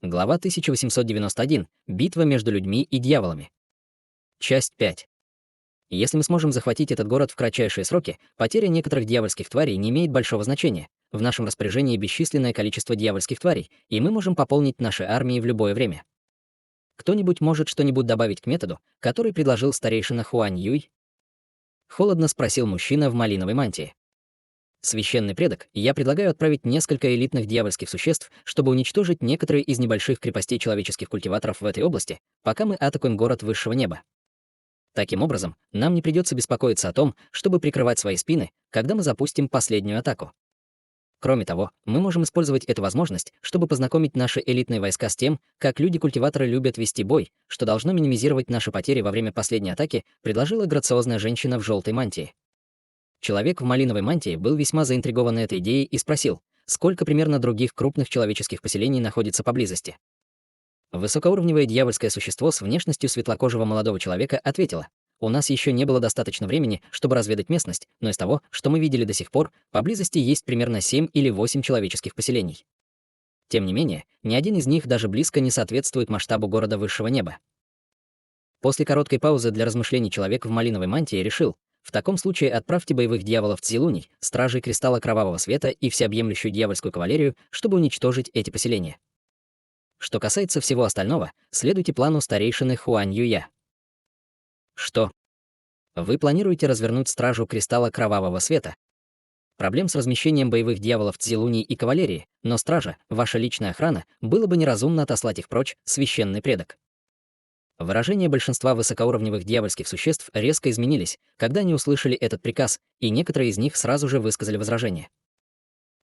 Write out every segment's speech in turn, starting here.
Глава 1891. Битва между людьми и дьяволами. Часть 5. Если мы сможем захватить этот город в кратчайшие сроки, потеря некоторых дьявольских тварей не имеет большого значения. В нашем распоряжении бесчисленное количество дьявольских тварей, и мы можем пополнить наши армии в любое время. Кто-нибудь может что-нибудь добавить к методу, который предложил старейшина Хуань Юй? Холодно спросил мужчина в малиновой мантии. Священный предок, я предлагаю отправить несколько элитных дьявольских существ, чтобы уничтожить некоторые из небольших крепостей человеческих культиваторов в этой области, пока мы атакуем город высшего неба. Таким образом, нам не придется беспокоиться о том, чтобы прикрывать свои спины, когда мы запустим последнюю атаку. Кроме того, мы можем использовать эту возможность, чтобы познакомить наши элитные войска с тем, как люди-культиваторы любят вести бой, что должно минимизировать наши потери во время последней атаки, предложила грациозная женщина в желтой мантии. Человек в малиновой мантии был весьма заинтригован этой идеей и спросил, сколько примерно других крупных человеческих поселений находится поблизости. Высокоуровневое дьявольское существо с внешностью светлокожего молодого человека ответило: «У нас еще не было достаточно времени, чтобы разведать местность, но из того, что мы видели до сих пор, поблизости есть примерно 7 или 8 человеческих поселений. Тем не менее, ни один из них даже близко не соответствует масштабу города высшего неба». После короткой паузы для размышлений человек в малиновой мантии решил: в таком случае отправьте боевых дьяволов Цзилуней, стражей Кристалла Кровавого Света и всеобъемлющую дьявольскую кавалерию, чтобы уничтожить эти поселения. Что касается всего остального, следуйте плану старейшины Хуань Юя. Что? Вы планируете развернуть стражу Кристалла Кровавого Света? Проблем с размещением боевых дьяволов Цзилуней и кавалерии, но стража, ваша личная охрана, было бы неразумно отослать их прочь, священный предок. Выражения большинства высокоуровневых дьявольских существ резко изменились, когда они услышали этот приказ, и некоторые из них сразу же высказали возражение.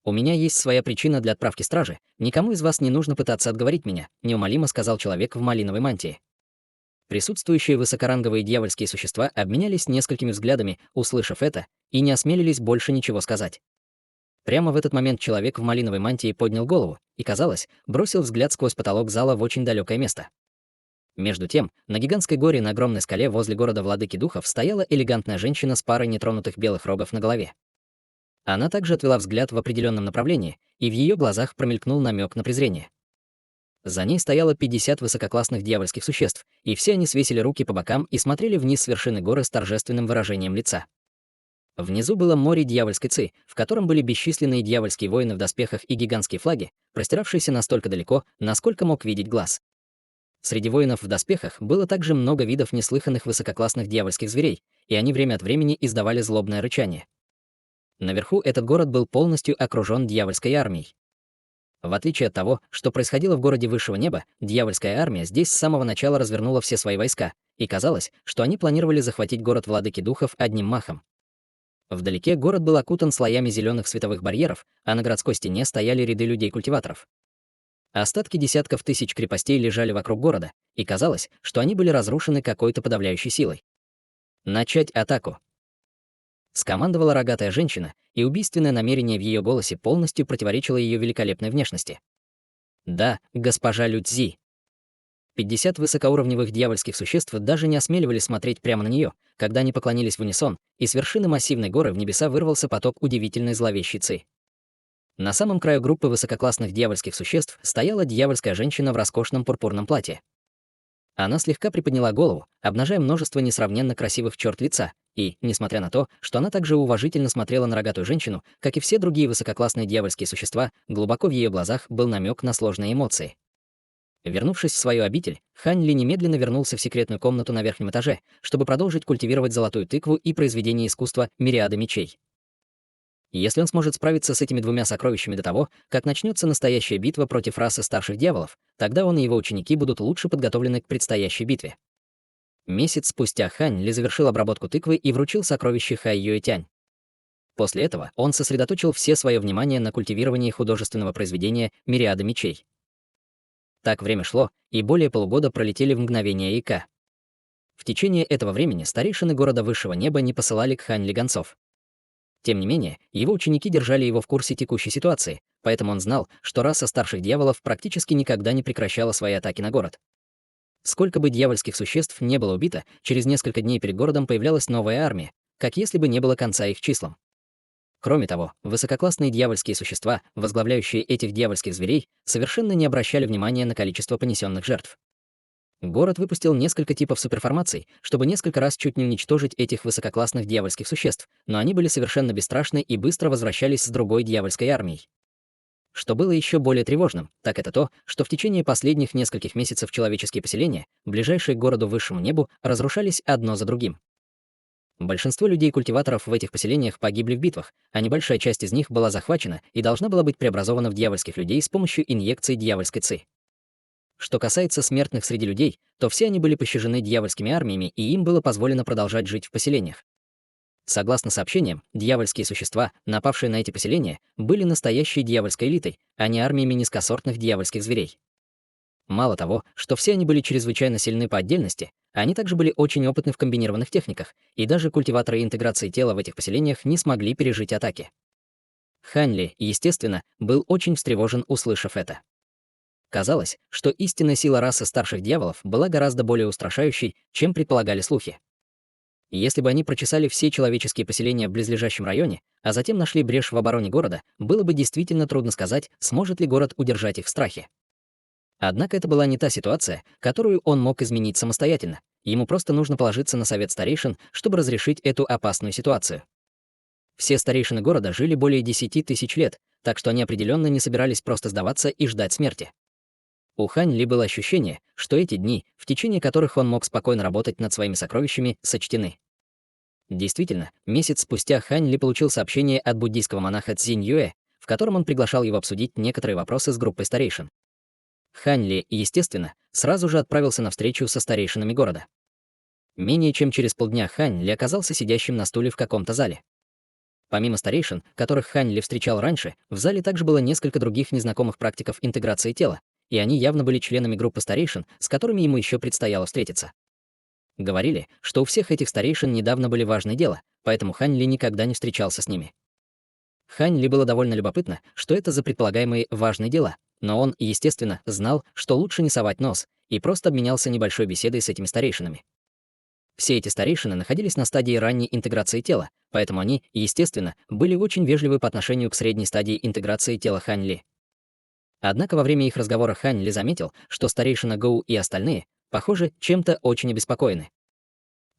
«У меня есть своя причина для отправки стражи, никому из вас не нужно пытаться отговорить меня», неумолимо сказал человек в малиновой мантии. Присутствующие высокоранговые дьявольские существа обменялись несколькими взглядами, услышав это, и не осмелились больше ничего сказать. Прямо в этот момент человек в малиновой мантии поднял голову и, казалось, бросил взгляд сквозь потолок зала в очень далекое место. Между тем, на гигантской горе на огромной скале возле города Владыки Духов стояла элегантная женщина с парой нетронутых белых рогов на голове. Она также отвела взгляд в определенном направлении, и в ее глазах промелькнул намек на презрение. За ней стояло 50 высококлассных дьявольских существ, и все они свесили руки по бокам и смотрели вниз с вершины горы с торжественным выражением лица. Внизу было море дьявольской ци, в котором были бесчисленные дьявольские воины в доспехах и гигантские флаги, простиравшиеся настолько далеко, насколько мог видеть глаз. Среди воинов в доспехах было также много видов неслыханных высококлассных дьявольских зверей, и они время от времени издавали злобное рычание. Наверху этот город был полностью окружен дьявольской армией. В отличие от того, что происходило в городе высшего неба, дьявольская армия здесь с самого начала развернула все свои войска, и казалось, что они планировали захватить город Владыки Духов одним махом. Вдалеке город был окутан слоями зеленых световых барьеров, а на городской стене стояли ряды людей-культиваторов. Остатки десятков тысяч крепостей лежали вокруг города, и казалось, что они были разрушены какой-то подавляющей силой. «Начать атаку!» Скомандовала рогатая женщина, и убийственное намерение в ее голосе полностью противоречило ее великолепной внешности. «Да, госпожа Люцзи!» 50 высокоуровневых дьявольских существ даже не осмеливались смотреть прямо на нее, когда они поклонились в унисон, и с вершины массивной горы в небеса вырвался поток удивительной зловещей ци. На самом краю группы высококлассных дьявольских существ стояла дьявольская женщина в роскошном пурпурном платье. Она слегка приподняла голову, обнажая множество несравненно красивых черт лица, и, несмотря на то, что она также уважительно смотрела на рогатую женщину, как и все другие высококлассные дьявольские существа, глубоко в ее глазах был намек на сложные эмоции. Вернувшись в свою обитель, Хань Ли немедленно вернулся в секретную комнату на верхнем этаже, чтобы продолжить культивировать золотую тыкву и произведение искусства «Мириады мечей». Если он сможет справиться с этими двумя сокровищами до того, как начнется настоящая битва против расы старших дьяволов, тогда он и его ученики будут лучше подготовлены к предстоящей битве. Месяц спустя Хань Ли завершил обработку тыквы и вручил сокровище Хай Юэтянь. После этого он сосредоточил все свое внимание на культивировании художественного произведения «Мириады мечей». Так время шло, и более полугода пролетели в мгновение ика. В течение этого времени старейшины города высшего неба не посылали к Хань Ли гонцов. Тем не менее, его ученики держали его в курсе текущей ситуации, поэтому он знал, что раса старших дьяволов практически никогда не прекращала свои атаки на город. Сколько бы дьявольских существ не было убито, через несколько дней перед городом появлялась новая армия, как если бы не было конца их числам. Кроме того, высококлассные дьявольские существа, возглавляющие этих дьявольских зверей, совершенно не обращали внимания на количество понесенных жертв. Город выпустил несколько типов суперформаций, чтобы несколько раз чуть не уничтожить этих высококлассных дьявольских существ, но они были совершенно бесстрашны и быстро возвращались с другой дьявольской армией. Что было еще более тревожным, так это то, что в течение последних нескольких месяцев человеческие поселения, ближайшие к городу высшему небу, разрушались одно за другим. Большинство людей-культиваторов в этих поселениях погибли в битвах, а небольшая часть из них была захвачена и должна была быть преобразована в дьявольских людей с помощью инъекций дьявольской ци. Что касается смертных среди людей, то все они были пощажены дьявольскими армиями, и им было позволено продолжать жить в поселениях. Согласно сообщениям, дьявольские существа, напавшие на эти поселения, были настоящей дьявольской элитой, а не армиями низкосортных дьявольских зверей. Мало того, что все они были чрезвычайно сильны по отдельности, они также были очень опытны в комбинированных техниках, и даже культиваторы интеграции тела в этих поселениях не смогли пережить атаки. Хань Ли, естественно, был очень встревожен, услышав это. Казалось, что истинная сила расы старших дьяволов была гораздо более устрашающей, чем предполагали слухи. Если бы они прочесали все человеческие поселения в близлежащем районе, а затем нашли брешь в обороне города, было бы действительно трудно сказать, сможет ли город удержать их в страхе. Однако это была не та ситуация, которую он мог изменить самостоятельно. Ему просто нужно положиться на совет старейшин, чтобы разрешить эту опасную ситуацию. Все старейшины города жили более 10 тысяч лет, так что они определенно не собирались просто сдаваться и ждать смерти. У Хань Ли было ощущение, что эти дни, в течение которых он мог спокойно работать над своими сокровищами, сочтены. Действительно, месяц спустя Хань Ли получил сообщение от буддийского монаха Цзинь Юэ, в котором он приглашал его обсудить некоторые вопросы с группой старейшин. Хань Ли, естественно, сразу же отправился на встречу со старейшинами города. Менее чем через полдня Хань Ли оказался сидящим на стуле в каком-то зале. Помимо старейшин, которых Хань Ли встречал раньше, в зале также было несколько других незнакомых практиков интеграции тела, и они явно были членами группы старейшин, с которыми ему еще предстояло встретиться. Говорили, что у всех этих старейшин недавно были важные дела, поэтому Хань Ли никогда не встречался с ними. Хань Ли было довольно любопытно, что это за предполагаемые важные дела, но он, естественно, знал, что лучше не совать нос, и просто обменялся небольшой беседой с этими старейшинами. Все эти старейшины находились на стадии ранней интеграции тела, поэтому они, естественно, были очень вежливы по отношению к средней стадии интеграции тела Хань Ли. Однако во время их разговора Хань Ли заметил, что старейшина Гоу и остальные, похоже, чем-то очень обеспокоены.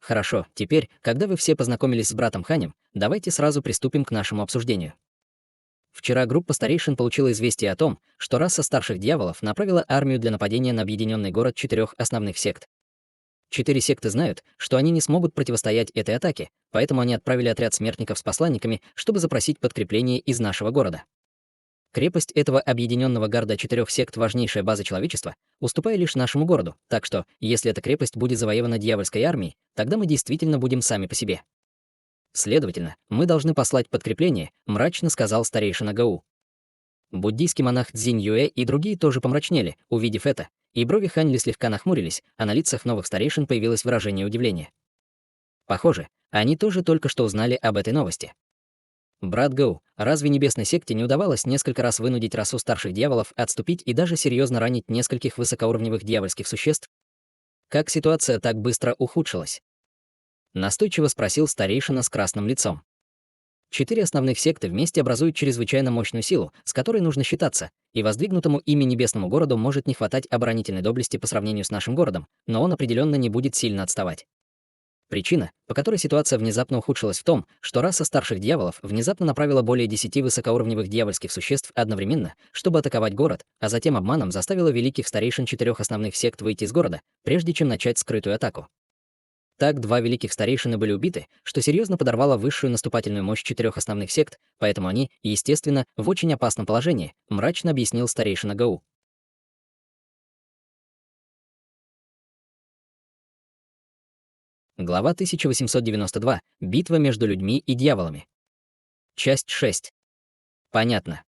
Хорошо, теперь, когда вы все познакомились с братом Ханем, давайте сразу приступим к нашему обсуждению. Вчера группа старейшин получила известие о том, что раса старших дьяволов направила армию для нападения на объединенный город 4 основных сект. 4 секты знают, что они не смогут противостоять этой атаке, поэтому они отправили отряд смертников с посланниками, чтобы запросить подкрепление из нашего города. Крепость этого объединенного города 4 сект — важнейшая база человечества, уступая лишь нашему городу, так что, если эта крепость будет завоевана дьявольской армией, тогда мы действительно будем сами по себе. Следовательно, мы должны послать подкрепление, мрачно сказал старейшина Гау. Буддийский монах Цзинь Юэ и другие тоже помрачнели, увидев это, и брови Хань Ли слегка нахмурились, а на лицах новых старейшин появилось выражение удивления. Похоже, они тоже только что узнали об этой новости. Брат Гоу, разве небесной секте не удавалось несколько раз вынудить расу старших дьяволов отступить и даже серьезно ранить нескольких высокоуровневых дьявольских существ? Как ситуация так быстро ухудшилась? Настойчиво спросил старейшина с красным лицом. 4 основных секты вместе образуют чрезвычайно мощную силу, с которой нужно считаться, и воздвигнутому ими небесному городу может не хватать оборонительной доблести по сравнению с нашим городом, но он определенно не будет сильно отставать. Причина, по которой ситуация внезапно ухудшилась, в том, что раса старших дьяволов внезапно направила более 10 высокоуровневых дьявольских существ одновременно, чтобы атаковать город, а затем обманом заставила великих старейшин 4 основных сект выйти из города, прежде чем начать скрытую атаку. Так 2 великих старейшины были убиты, что серьезно подорвало высшую наступательную мощь 4 основных сект, поэтому они, естественно, в очень опасном положении, мрачно объяснил старейшина Гау. Глава 1892. Битва между людьми и дьяволами. Часть 6. Понятно.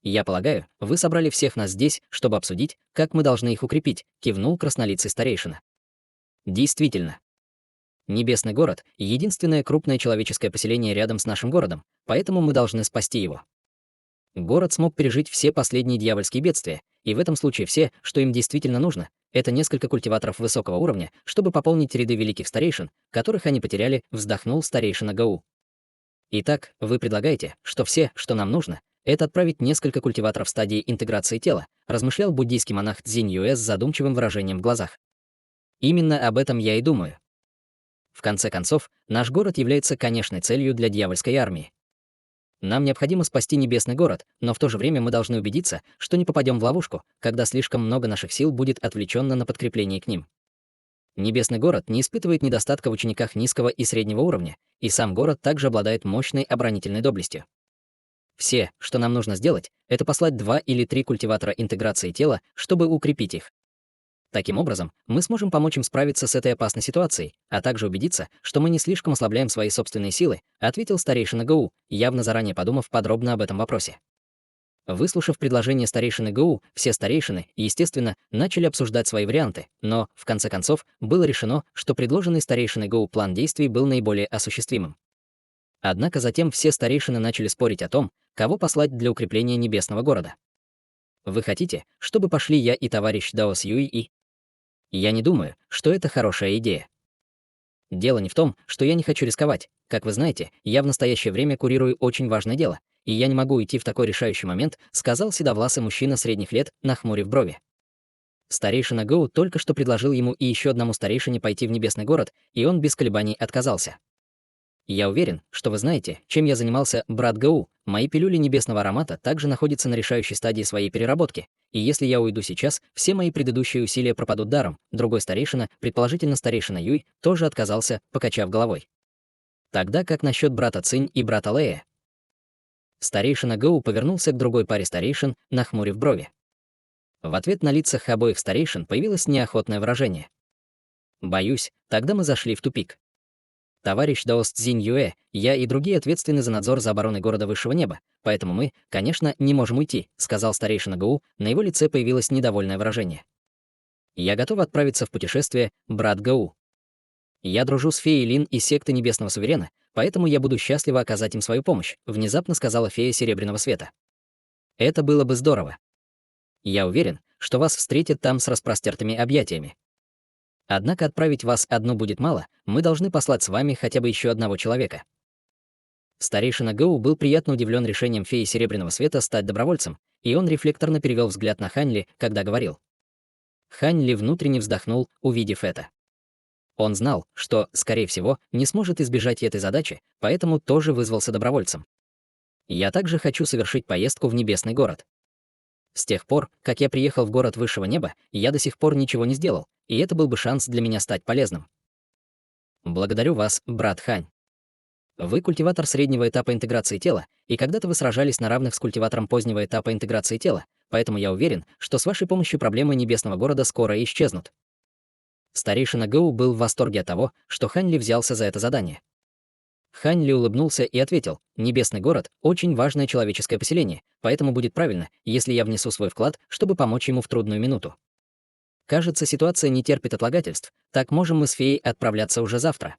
Я полагаю, вы собрали всех нас здесь, чтобы обсудить, как мы должны их укрепить, кивнул краснолицый старейшина. Действительно. Небесный город — единственное крупное человеческое поселение рядом с нашим городом, поэтому мы должны спасти его. Город смог пережить все последние дьявольские бедствия, и в этом случае все, что им действительно нужно, это несколько культиваторов высокого уровня, чтобы пополнить ряды великих старейшин, которых они потеряли, вздохнул старейшина Гау. Итак, вы предлагаете, что все, что нам нужно, это отправить несколько культиваторов в стадии интеграции тела, размышлял буддийский монах Цзинь Юэ с задумчивым выражением в глазах. Именно об этом я и думаю. В конце концов, наш город является конечной целью для дьявольской армии. Нам необходимо спасти небесный город, но в то же время мы должны убедиться, что не попадем в ловушку, когда слишком много наших сил будет отвлеченно на подкрепление к ним. Небесный город не испытывает недостатка в учениках низкого и среднего уровня, и сам город также обладает мощной оборонительной доблестью. Все, что нам нужно сделать, это послать 2 или 3 культиватора интеграции тела, чтобы укрепить их. Таким образом, мы сможем помочь им справиться с этой опасной ситуацией, а также убедиться, что мы не слишком ослабляем свои собственные силы, ответил старейшина ГУ, явно заранее подумав подробно об этом вопросе. Выслушав предложение старейшины ГУ, все старейшины, естественно, начали обсуждать свои варианты, но, в конце концов, было решено, что предложенный старейшиной ГУ план действий был наиболее осуществимым. Однако затем все старейшины начали спорить о том, кого послать для укрепления небесного города. Вы хотите, чтобы пошли я и товарищ Дао Сьюи и... Я не думаю, что это хорошая идея. Дело не в том, что я не хочу рисковать. Как вы знаете, я в настоящее время курирую очень важное дело, и я не могу уйти в такой решающий момент, сказал седовласый мужчина средних лет, нахмурив брови. Старейшина Гоу только что предложил ему и еще одному старейшине пойти в небесный город, и он без колебаний отказался. Я уверен, что вы знаете, чем я занимался, брат Гоу. Мои пилюли небесного аромата также находятся на решающей стадии своей переработки, и если я уйду сейчас, все мои предыдущие усилия пропадут даром. Другой старейшина, предположительно старейшина Юй, тоже отказался, покачав головой. Тогда как насчет брата Цинь и брата Лэя? Старейшина Гоу повернулся к другой паре старейшин, нахмурив брови. В ответ на лицах обоих старейшин появилось неохотное выражение. Боюсь, тогда мы зашли в тупик. Товарищ Даос Цзинь Юэ, я и другие ответственны за надзор за обороной города высшего неба, поэтому мы, конечно, не можем уйти, сказал старейшина Гоу, на его лице появилось недовольное выражение. Я готов отправиться в путешествие, брат Гоу. Я дружу с феей Лин из секты Небесного Суверена, поэтому я буду счастлива оказать им свою помощь, внезапно сказала фея Серебряного Света. Это было бы здорово. Я уверен, что вас встретят там с распростертыми объятиями. Однако отправить вас одну будет мало, мы должны послать с вами хотя бы еще одного человека. Старейшина Гоу был приятно удивлен решением феи Серебряного Света стать добровольцем, и он рефлекторно перевел взгляд на Хань Ли, когда говорил. Хань Ли внутренне вздохнул, увидев это. Он знал, что, скорее всего, не сможет избежать этой задачи, поэтому тоже вызвался добровольцем. Я также хочу совершить поездку в небесный город. С тех пор, как я приехал в город высшего неба, я до сих пор ничего не сделал, и это был бы шанс для меня стать полезным. Благодарю вас, брат Хань. Вы культиватор среднего этапа интеграции тела, и когда-то вы сражались на равных с культиватором позднего этапа интеграции тела, поэтому я уверен, что с вашей помощью проблемы небесного города скоро исчезнут. Старейшина Гоу был в восторге от того, что Хань Ли взялся за это задание. Хань Ли улыбнулся и ответил, «Небесный город — очень важное человеческое поселение, поэтому будет правильно, если я внесу свой вклад, чтобы помочь ему в трудную минуту. Кажется, ситуация не терпит отлагательств, так можем мы с феей отправляться уже завтра».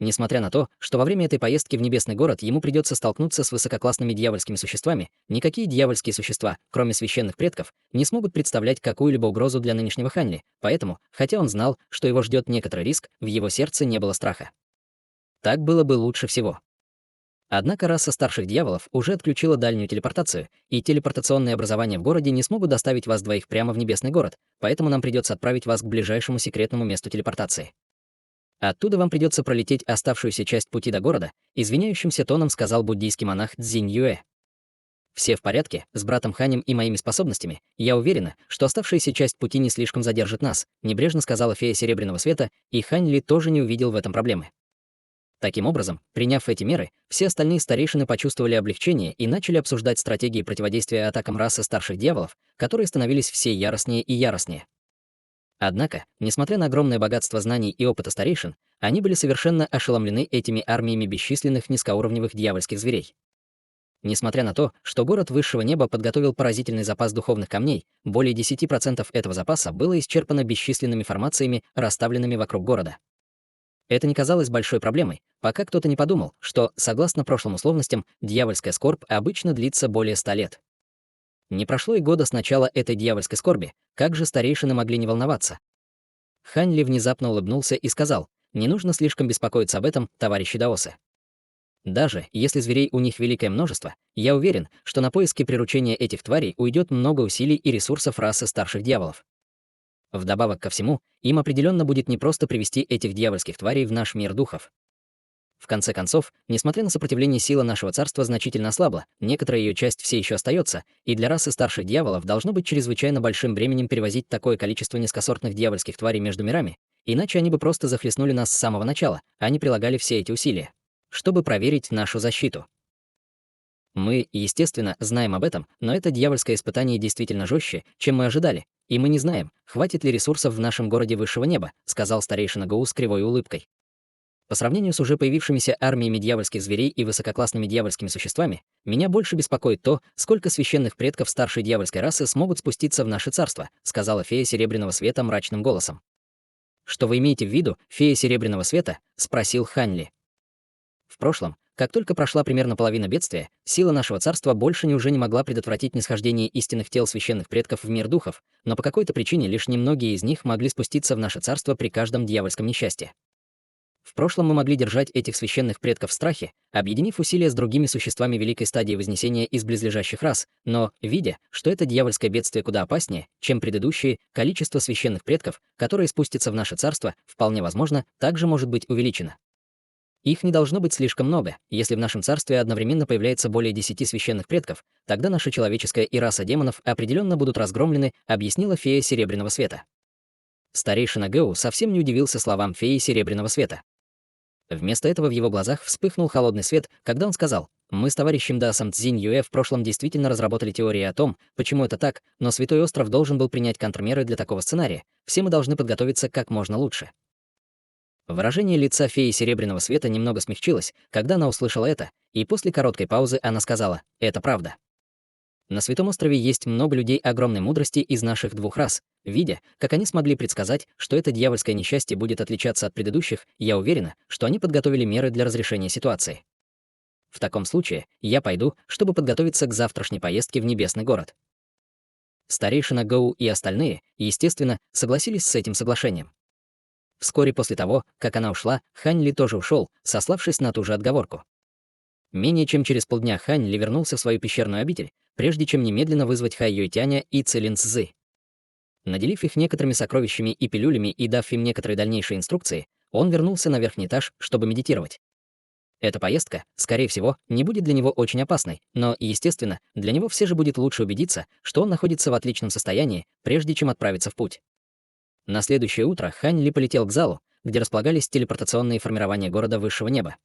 Несмотря на то, что во время этой поездки в небесный город ему придется столкнуться с высококлассными дьявольскими существами, никакие дьявольские существа, кроме священных предков, не смогут представлять какую-либо угрозу для нынешнего Хань Ли, поэтому, хотя он знал, что его ждет некоторый риск, в его сердце не было страха. Так было бы лучше всего. Однако раса старших дьяволов уже отключила дальнюю телепортацию, и телепортационные образования в городе не смогут доставить вас двоих прямо в небесный город, поэтому нам придется отправить вас к ближайшему секретному месту телепортации. Оттуда вам придется пролететь оставшуюся часть пути до города, извиняющимся тоном сказал буддийский монах Цзинь Юэ. Все в порядке, с братом Ханем и моими способностями, я уверена, что оставшаяся часть пути не слишком задержит нас, небрежно сказала фея Серебряного Света, и Хань Ли тоже не увидел в этом проблемы. Таким образом, приняв эти меры, все остальные старейшины почувствовали облегчение и начали обсуждать стратегии противодействия атакам расы старших дьяволов, которые становились все яростнее и яростнее. Однако, несмотря на огромное богатство знаний и опыта старейшин, они были совершенно ошеломлены этими армиями бесчисленных низкоуровневых дьявольских зверей. Несмотря на то, что город высшего неба подготовил поразительный запас духовных камней, более 10% этого запаса было исчерпано бесчисленными формациями, расставленными вокруг города. Это не казалось большой проблемой, пока кто-то не подумал, что, согласно прошлым условностям, дьявольская скорбь обычно длится более 100 лет. Не прошло и года с начала этой дьявольской скорби, как же старейшины могли не волноваться? Хань Ли внезапно улыбнулся и сказал, «Не нужно слишком беспокоиться об этом, товарищи даосы. Даже если зверей у них великое множество, я уверен, что на поиски приручения этих тварей уйдет много усилий и ресурсов расы старших дьяволов. Вдобавок ко всему, им определенно будет непросто привести этих дьявольских тварей в наш мир духов. В конце концов, несмотря на сопротивление, сила нашего царства значительно ослабла, некоторая ее часть все еще остается, и для расы старших дьяволов должно быть чрезвычайно большим бременем перевозить такое количество низкосортных дьявольских тварей между мирами, иначе они бы просто захлестнули нас с самого начала, а не прилагали все эти усилия, чтобы проверить нашу защиту. Мы, естественно, знаем об этом, но это дьявольское испытание действительно жестче, чем мы ожидали, и мы не знаем, хватит ли ресурсов в нашем городе высшего неба, сказал старейшина Гоу с кривой улыбкой. По сравнению с уже появившимися армиями дьявольских зверей и высококлассными дьявольскими существами, меня больше беспокоит то, сколько священных предков старшей дьявольской расы смогут спуститься в наше царство, сказала фея Серебряного Света мрачным голосом. «Что вы имеете в виду, фея Серебряного Света?» — спросил Ханли. В прошлом, как только прошла примерно половина бедствия, сила нашего царства больше уже не могла предотвратить нисхождение истинных тел священных предков в мир духов, но по какой-то причине лишь немногие из них могли спуститься в наше царство при каждом дьявольском несчастье. В прошлом мы могли держать этих священных предков в страхе, объединив усилия с другими существами великой стадии вознесения из близлежащих рас, но, видя, что это дьявольское бедствие куда опаснее, чем предыдущие, количество священных предков, которые спустятся в наше царство, вполне возможно, также может быть увеличено. Их не должно быть слишком много. Если в нашем царстве одновременно появляется более 10 священных предков, тогда наша человеческая и раса демонов определенно будут разгромлены, объяснила фея Серебряного Света. Старейшина Гэу совсем не удивился словам феи Серебряного Света. Вместо этого в его глазах вспыхнул холодный свет, когда он сказал: «Мы с товарищем Даосом Цзинь Юэ в прошлом действительно разработали теории о том, почему это так, но Святой Остров должен был принять контрмеры для такого сценария. Все мы должны подготовиться как можно лучше». Выражение лица феи Серебряного Света немного смягчилось, когда она услышала это, и после короткой паузы она сказала: «Это правда. На Святом острове есть много людей огромной мудрости из наших двух рас. Видя, как они смогли предсказать, что это дьявольское несчастье будет отличаться от предыдущих, я уверена, что они подготовили меры для разрешения ситуации. В таком случае я пойду, чтобы подготовиться к завтрашней поездке в Небесный город». Старейшина Гоу и остальные, естественно, согласились с этим соглашением. Вскоре после того, как она ушла, Хань Ли тоже ушел, сославшись на ту же отговорку. Менее чем через полдня Хань Ли вернулся в свою пещерную обитель, прежде чем немедленно вызвать Хай Юйтяня и Цилин Цзы. Наделив их некоторыми сокровищами и пилюлями и дав им некоторые дальнейшие инструкции, он вернулся на верхний этаж, чтобы медитировать. Эта поездка, скорее всего, не будет для него очень опасной, но, естественно, для него все же будет лучше убедиться, что он находится в отличном состоянии, прежде чем отправиться в путь. На следующее утро Хань Ли полетел к залу, где располагались телепортационные формирования города высшего неба.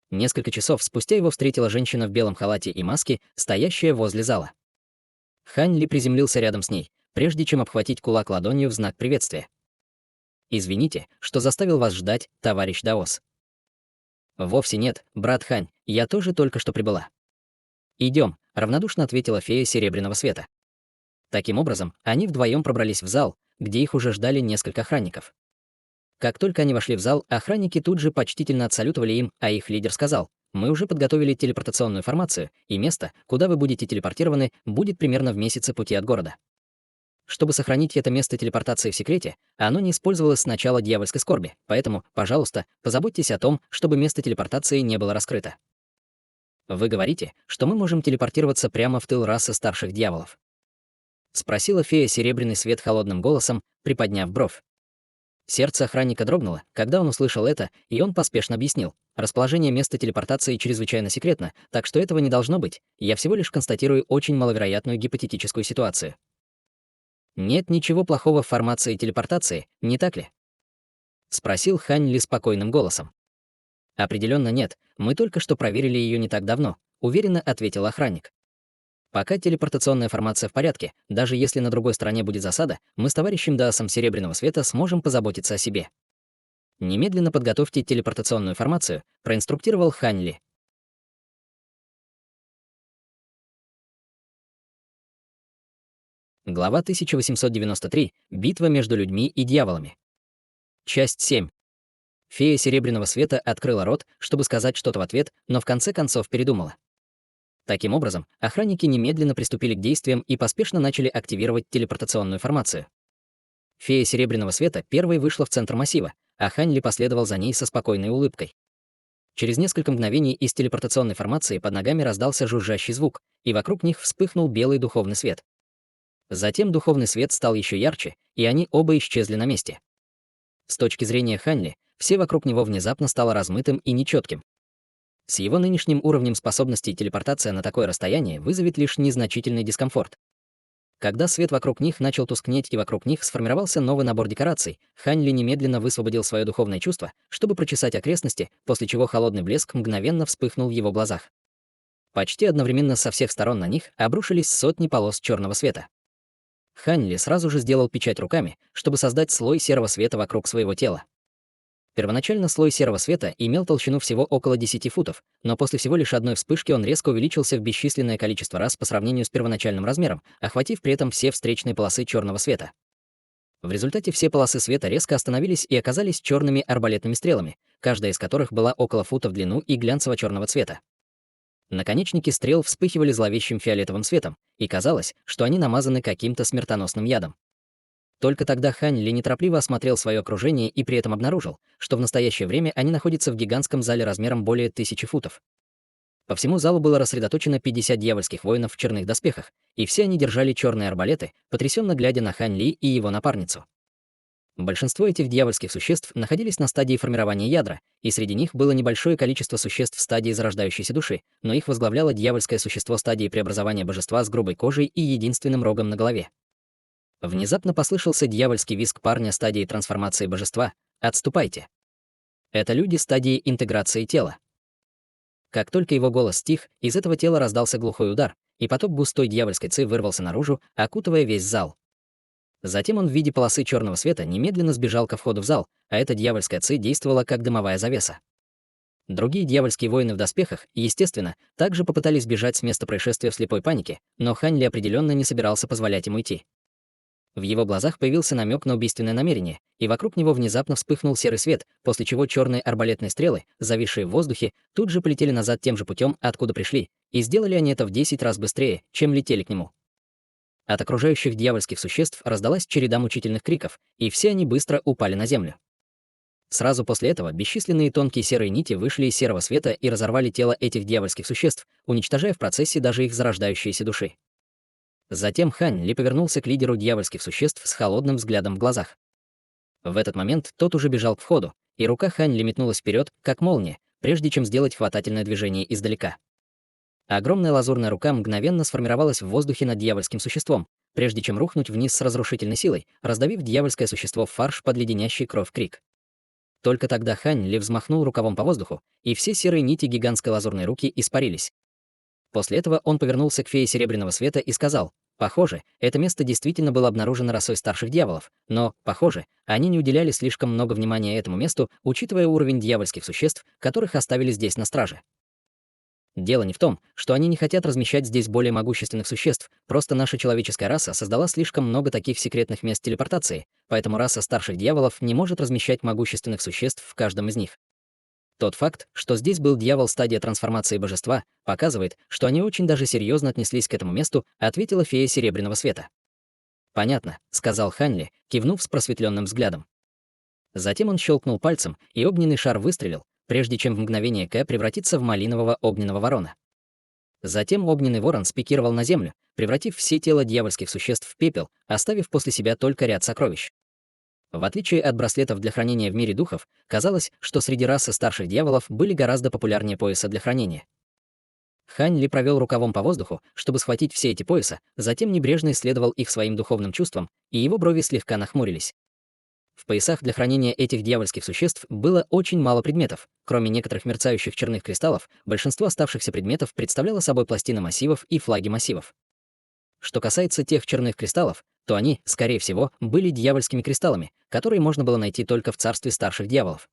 Несколько часов спустя его встретила женщина в белом халате и маске, стоящая возле зала. Хань Ли приземлился рядом с ней, прежде чем обхватить кулак ладонью в знак приветствия. «Извините, что заставил вас ждать, товарищ Даос». «Вовсе нет, брат Хань, я тоже только что прибыла». «Идем», — равнодушно ответила фея Серебряного Света. Таким образом, они вдвоем пробрались в зал, где их уже ждали несколько охранников. Как только они вошли в зал, охранники тут же почтительно отсалютовали им, а их лидер сказал: «Мы уже подготовили телепортационную формацию, и место, куда вы будете телепортированы, будет примерно в месяце пути от города. Чтобы сохранить это место телепортации в секрете, оно не использовалось с начала дьявольской скорби, поэтому, пожалуйста, позаботьтесь о том, чтобы место телепортации не было раскрыто». «Вы говорите, что мы можем телепортироваться прямо в тыл расы старших дьяволов?» — спросила фея Серебряный Свет холодным голосом, приподняв бровь. Сердце охранника дрогнуло, когда он услышал это, и он поспешно объяснил: «Расположение места телепортации чрезвычайно секретно, так что этого не должно быть. Я всего лишь констатирую очень маловероятную гипотетическую ситуацию». «Нет ничего плохого в формации телепортации, не так ли?» — спросил Хань Ли спокойным голосом. «Определенно нет, мы только что проверили ее не так давно», — уверенно ответил охранник. «Пока телепортационная формация в порядке, даже если на другой стороне будет засада, мы с товарищем Даосом Серебряного Света сможем позаботиться о себе. Немедленно подготовьте телепортационную формацию», — проинструктировал Хань Ли. Глава 1893. Битва между людьми и дьяволами. Часть 7. Фея Серебряного Света открыла рот, чтобы сказать что-то в ответ, но в конце концов передумала. Таким образом, охранники немедленно приступили к действиям и поспешно начали активировать телепортационную формацию. Фея Серебряного Света первой вышла в центр массива, а Хань Ли последовал за ней со спокойной улыбкой. Через несколько мгновений из телепортационной формации под ногами раздался жужжащий звук, и вокруг них вспыхнул белый духовный свет. Затем духовный свет стал еще ярче, и они оба исчезли на месте. С точки зрения Ханли, все вокруг него внезапно стало размытым и нечетким. С его нынешним уровнем способностей телепортация на такое расстояние вызовет лишь незначительный дискомфорт. Когда свет вокруг них начал тускнеть и вокруг них сформировался новый набор декораций, Ханли немедленно высвободил свое духовное чувство, чтобы прочесать окрестности, после чего холодный блеск мгновенно вспыхнул в его глазах. Почти одновременно со всех сторон на них обрушились сотни полос черного света. Ханли сразу же сделал печать руками, чтобы создать слой серого света вокруг своего тела. Первоначально слой серого света имел толщину всего около 10 футов, но после всего лишь одной вспышки он резко увеличился в бесчисленное количество раз по сравнению с первоначальным размером, охватив при этом все встречные полосы черного света. В результате все полосы света резко остановились и оказались черными арбалетными стрелами, каждая из которых была около фута в длину и глянцево-черного цвета. Наконечники стрел вспыхивали зловещим фиолетовым светом, и казалось, что они намазаны каким-то смертоносным ядом. Только тогда Ханли неторопливо осмотрел свое окружение и при этом обнаружил, что в настоящее время они находятся в гигантском зале размером более 1000 футов. По всему залу было рассредоточено 50 дьявольских воинов в черных доспехах, и все они держали черные арбалеты, потрясенно глядя на Ханли и его напарницу. Большинство этих дьявольских существ находились на стадии формирования ядра, и среди них было небольшое количество существ в стадии зарождающейся души, но их возглавляло дьявольское существо стадии преобразования божества с грубой кожей и единственным рогом на голове. Внезапно послышался дьявольский визг парня стадии трансформации божества: «Отступайте!» Это люди стадии интеграции тела. Как только его голос стих, из этого тела раздался глухой удар, и поток густой дьявольской ци вырвался наружу, окутывая весь зал. Затем он в виде полосы черного света немедленно сбежал ко входу в зал, а эта дьявольская ци действовала как дымовая завеса. Другие дьявольские воины в доспехах, естественно, также попытались бежать с места происшествия в слепой панике, но Ханли определенно не собирался позволять им уйти. В его глазах появился намек на убийственное намерение, и вокруг него внезапно вспыхнул серый свет, после чего черные арбалетные стрелы, зависшие в воздухе, тут же полетели назад тем же путем, откуда пришли, и сделали они это в 10 раз быстрее, чем летели к нему. От окружающих дьявольских существ раздалась череда мучительных криков, и все они быстро упали на землю. Сразу после этого бесчисленные тонкие серые нити вышли из серого света и разорвали тело этих дьявольских существ, уничтожая в процессе даже их зарождающиеся души. Затем Ханли повернулся к лидеру дьявольских существ с холодным взглядом в глазах. В этот момент тот уже бежал к входу, и рука Ханли метнулась вперед, как молния, прежде чем сделать хватательное движение издалека. Огромная лазурная рука мгновенно сформировалась в воздухе над дьявольским существом, прежде чем рухнуть вниз с разрушительной силой, раздавив дьявольское существо в фарш под леденящий кровь крик. Только тогда Ханли взмахнул рукавом по воздуху, и все серые нити гигантской лазурной руки испарились. После этого он повернулся к фее Серебряного Света и сказал: «Похоже, это место действительно было обнаружено росой старших дьяволов, но, похоже, они не уделяли слишком много внимания этому месту, учитывая уровень дьявольских существ, которых оставили здесь на страже. Дело не в том, что они не хотят размещать здесь более могущественных существ, просто наша человеческая раса создала слишком много таких секретных мест телепортации, поэтому раса старших дьяволов не может размещать могущественных существ в каждом из них. Тот факт, что здесь был дьявол стадия трансформации божества, показывает, что они очень даже серьезно отнеслись к этому месту», — ответила фея Серебряного Света. «Понятно», — сказал Ханли, кивнув с просветленным взглядом. Затем он щелкнул пальцем, и огненный шар выстрелил, прежде чем в мгновение превратиться в малинового огненного ворона. Затем огненный ворон спикировал на землю, превратив все тело дьявольских существ в пепел, оставив после себя только ряд сокровищ. В отличие от браслетов для хранения в мире духов, казалось, что среди расы старших дьяволов были гораздо популярнее пояса для хранения. Ханли провел рукавом по воздуху, чтобы схватить все эти пояса, затем небрежно исследовал их своим духовным чувством, и его брови слегка нахмурились. В поясах для хранения этих дьявольских существ было очень мало предметов. Кроме некоторых мерцающих черных кристаллов, большинство оставшихся предметов представляло собой пластины массивов и флаги массивов. Что касается тех черных кристаллов, то они, скорее всего, были дьявольскими кристаллами, которые можно было найти только в царстве старших дьяволов.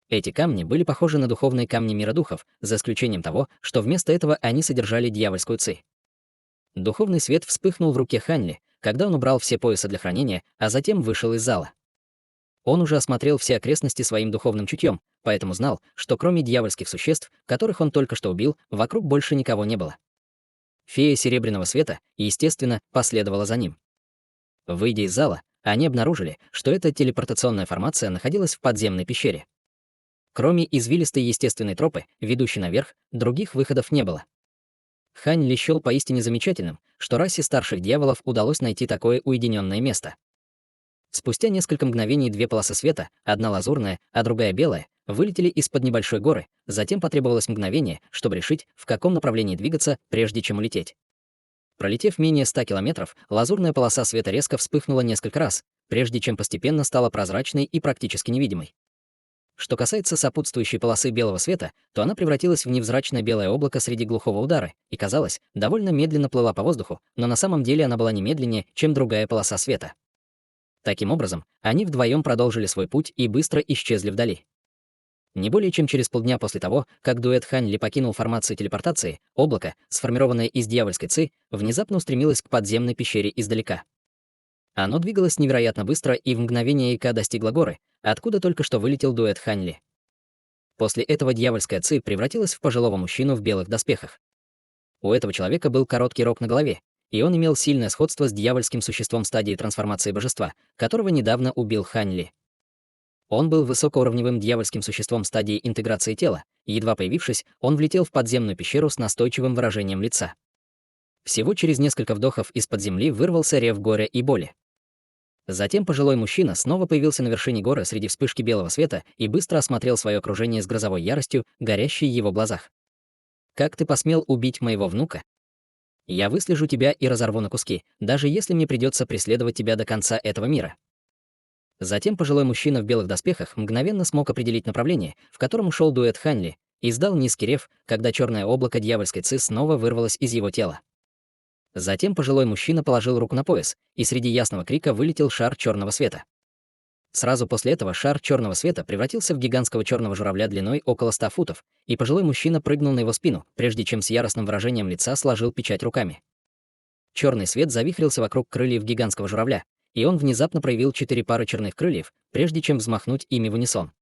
Эти камни были похожи на духовные камни мира духов, за исключением того, что вместо этого они содержали дьявольскую ци. Духовный свет вспыхнул в руке Ханли, когда он убрал все пояса для хранения, а затем вышел из зала. Он уже осмотрел все окрестности своим духовным чутьем, поэтому знал, что кроме дьявольских существ, которых он только что убил, вокруг больше никого не было. Фея Серебряного Света, естественно, последовала за ним. Выйдя из зала, они обнаружили, что эта телепортационная формация находилась в подземной пещере. Кроме извилистой естественной тропы, ведущей наверх, других выходов не было. Хань Ли счёл поистине замечательным, что расе старших дьяволов удалось найти такое уединенное место. Спустя несколько мгновений две полосы света, одна лазурная, а другая белая, вылетели из-под небольшой горы, затем потребовалось мгновение, чтобы решить, в каком направлении двигаться, прежде чем улететь. Пролетев менее 100 километров, лазурная полоса света резко вспыхнула несколько раз, прежде чем постепенно стала прозрачной и практически невидимой. Что касается сопутствующей полосы белого света, то она превратилась в невзрачное белое облако среди глухого удара и, казалось, довольно медленно плыла по воздуху, но на самом деле она была не медленнее, чем другая полоса света. Таким образом, они вдвоем продолжили свой путь и быстро исчезли вдали. Не более чем через полдня после того, как дуэт Хань Ли покинул формацию телепортации, облако, сформированное из дьявольской ци, внезапно устремилось к подземной пещере издалека. Оно двигалось невероятно быстро и в мгновение ока достигло горы, откуда только что вылетел дуэт Хань Ли. После этого дьявольская ци превратилась в пожилого мужчину в белых доспехах. У этого человека был короткий рог на голове, и он имел сильное сходство с дьявольским существом стадии трансформации божества, которого недавно убил Хань Ли. Он был высокоуровневым дьявольским существом стадии интеграции тела, и, едва появившись, он влетел в подземную пещеру с настойчивым выражением лица. Всего через несколько вдохов из-под земли вырвался рев горя и боли. Затем пожилой мужчина снова появился на вершине горы среди вспышки белого света и быстро осмотрел свое окружение с грозовой яростью, горящей в его глазах. «Как ты посмел убить моего внука? Я выслежу тебя и разорву на куски, даже если мне придется преследовать тебя до конца этого мира». Затем пожилой мужчина в белых доспехах мгновенно смог определить направление, в котором шел дуэт Хань Ли, и издал низкий рев, когда черное облако дьявольской ци снова вырвалось из его тела. Затем пожилой мужчина положил руку на пояс, и среди ясного крика вылетел шар черного света. Сразу после этого шар черного света превратился в гигантского черного журавля длиной около 100 футов, и пожилой мужчина прыгнул на его спину, прежде чем с яростным выражением лица сложил печать руками. Черный свет завихрился вокруг крыльев гигантского журавля, и он внезапно проявил 4 пары черных крыльев, прежде чем взмахнуть ими в унисон.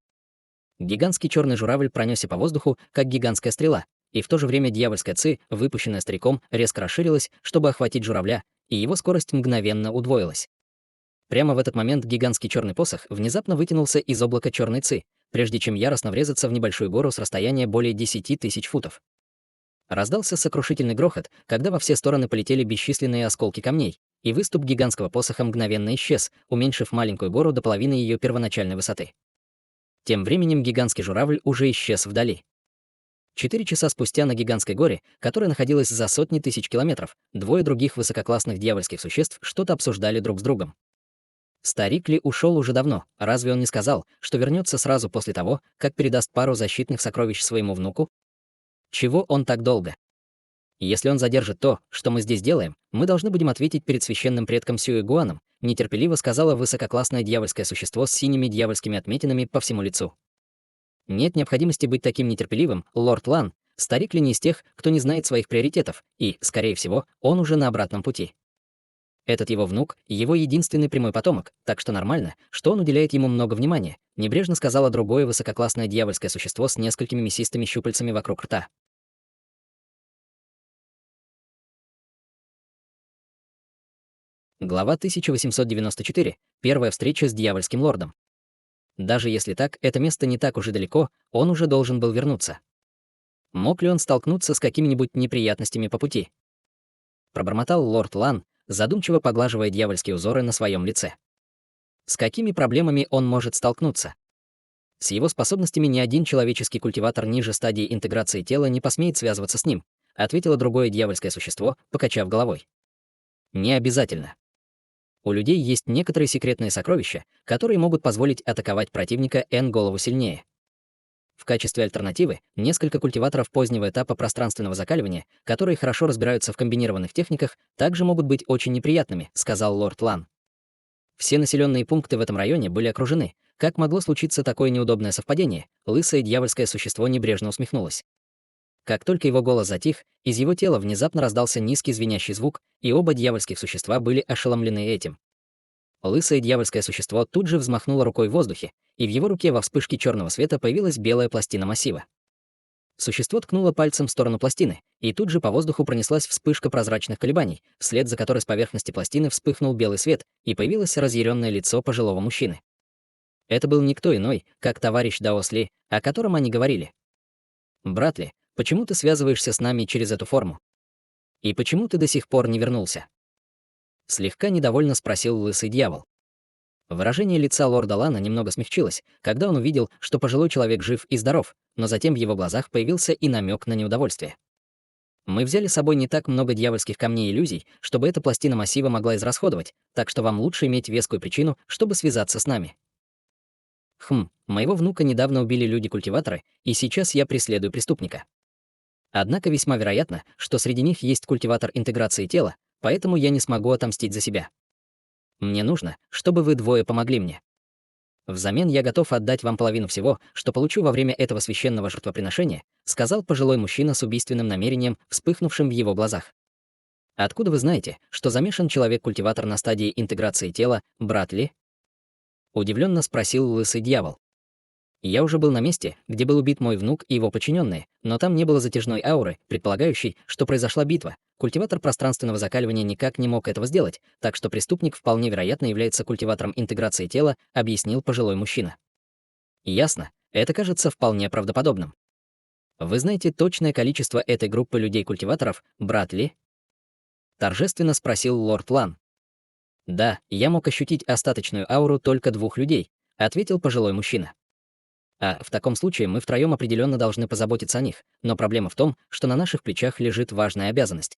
Гигантский черный журавль пронесся по воздуху, как гигантская стрела, и в то же время дьявольская ци, выпущенная стариком, резко расширилась, чтобы охватить журавля, и его скорость мгновенно удвоилась. Прямо в этот момент гигантский черный посох внезапно вытянулся из облака черной ци, прежде чем яростно врезаться в небольшую гору с расстояния более 10 тысяч футов. Раздался сокрушительный грохот, когда во все стороны полетели бесчисленные осколки камней, и выступ гигантского посоха мгновенно исчез, уменьшив маленькую гору до половины ее первоначальной высоты. Тем временем гигантский журавль уже исчез вдали. 4 часа спустя на гигантской горе, которая находилась за сотни тысяч километров, двое других высококлассных дьявольских существ что-то обсуждали друг с другом. Старик Ли ушел уже давно, разве он не сказал, что вернется сразу после того, как передаст пару защитных сокровищ своему внуку? Чего он так долго? Если он задержит то, что мы здесь делаем, мы должны будем ответить перед священным предком Сюэ-Гуаном, нетерпеливо сказала высококлассное дьявольское существо с синими дьявольскими отметинами по всему лицу. Нет необходимости быть таким нетерпеливым, лорд Лан. Старик Ли не из тех, кто не знает своих приоритетов, и, скорее всего, он уже на обратном пути. Этот его внук — его единственный прямой потомок, так что нормально, что он уделяет ему много внимания, небрежно сказала другое высококлассное дьявольское существо с несколькими мясистыми щупальцами вокруг рта. Глава 1894. Первая встреча с дьявольским лордом. Даже если так, это место не так уж и далеко, он уже должен был вернуться. Мог ли он столкнуться с какими-нибудь неприятностями по пути? Пробормотал лорд Лан, задумчиво поглаживая дьявольские узоры на своем лице. С какими проблемами он может столкнуться? С его способностями ни один человеческий культиватор ниже стадии интеграции тела не посмеет связываться с ним, ответило другое дьявольское существо, покачав головой. Не обязательно. У людей есть некоторые секретные сокровища, которые могут позволить атаковать противника N голову сильнее. В качестве альтернативы несколько культиваторов позднего этапа пространственного закаливания, которые хорошо разбираются в комбинированных техниках, также могут быть очень неприятными, сказал лорд Лан. Все населенные пункты в этом районе были окружены. Как могло случиться такое неудобное совпадение? Лысое дьявольское существо небрежно усмехнулось. Как только его голос затих, из его тела внезапно раздался низкий звенящий звук, и оба дьявольских существа были ошеломлены этим. Лысое дьявольское существо тут же взмахнуло рукой в воздухе, и в его руке во вспышке черного света появилась белая пластина массива. Существо ткнуло пальцем в сторону пластины, и тут же по воздуху пронеслась вспышка прозрачных колебаний, вслед за которой с поверхности пластины вспыхнул белый свет, и появилось разъяренное лицо пожилого мужчины. Это был никто иной, как товарищ Даос Ли, о котором они говорили. «Брат Ли, почему ты связываешься с нами через эту форму? И почему ты до сих пор не вернулся?» Слегка недовольно спросил лысый дьявол. Выражение лица лорда Лана немного смягчилось, когда он увидел, что пожилой человек жив и здоров, но затем в его глазах появился и намек на неудовольствие. «Мы взяли с собой не так много дьявольских камней и иллюзий, чтобы эта пластина массива могла израсходовать, так что вам лучше иметь вескую причину, чтобы связаться с нами». Моего внука недавно убили люди-культиваторы, и сейчас я преследую преступника. Однако весьма вероятно, что среди них есть культиватор интеграции тела, поэтому я не смогу отомстить за себя. Мне нужно, чтобы вы двое помогли мне. Взамен я готов отдать вам половину всего, что получу во время этого священного жертвоприношения, сказал пожилой мужчина с убийственным намерением, вспыхнувшим в его глазах. Откуда вы знаете, что замешан человек-культиватор на стадии интеграции тела, брат Ли? Удивленно спросил лысый дьявол. Я уже был на месте, где был убит мой внук и его подчиненные, но там не было затяжной ауры, предполагающей, что произошла битва. Культиватор пространственного закаливания никак не мог этого сделать, так что преступник вполне вероятно является культиватором интеграции тела, объяснил пожилой мужчина. Ясно, это кажется вполне правдоподобным. Вы знаете точное количество этой группы людей-культиваторов, брат Ли? Торжественно спросил лорд Лан. Да, я мог ощутить остаточную ауру только 2 людей, ответил пожилой мужчина. В таком случае мы втроем определенно должны позаботиться о них, но проблема в том, что на наших плечах лежит важная обязанность.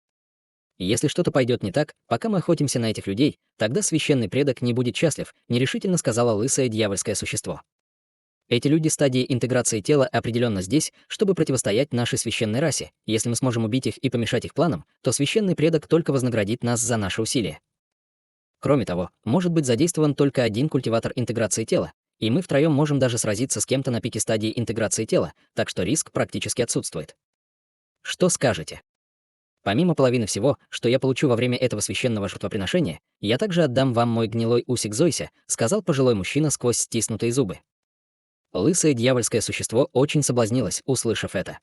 Если что-то пойдет не так, пока мы охотимся на этих людей, тогда священный предок не будет счастлив, нерешительно сказала лысое дьявольское существо. Эти люди стадии интеграции тела определенно здесь, чтобы противостоять нашей священной расе. Если мы сможем убить их и помешать их планам, то священный предок только вознаградит нас за наши усилия. Кроме того, может быть задействован только один культиватор интеграции тела, и мы втроем можем даже сразиться с кем-то на пике стадии интеграции тела, так что риск практически отсутствует. Что скажете? Помимо половины всего, что я получу во время этого священного жертвоприношения, я также отдам вам мой гнилой усик Зойся, сказал пожилой мужчина сквозь стиснутые зубы. Лысое дьявольское существо очень соблазнилось, услышав это.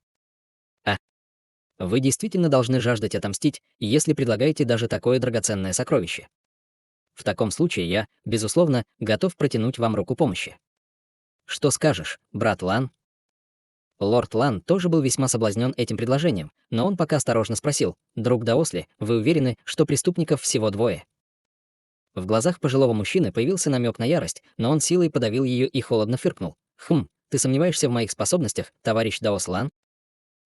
Вы действительно должны жаждать отомстить, если предлагаете даже такое драгоценное сокровище. В таком случае я, безусловно, готов протянуть вам руку помощи. Что скажешь, брат Лан? Лорд Лан тоже был весьма соблазнен этим предложением, но он пока осторожно спросил: «Друг Даос Ли, вы уверены, что преступников всего 2?» В глазах пожилого мужчины появился намек на ярость, но он силой подавил ее и холодно фыркнул. Ты сомневаешься в моих способностях, товарищ Даос Лан?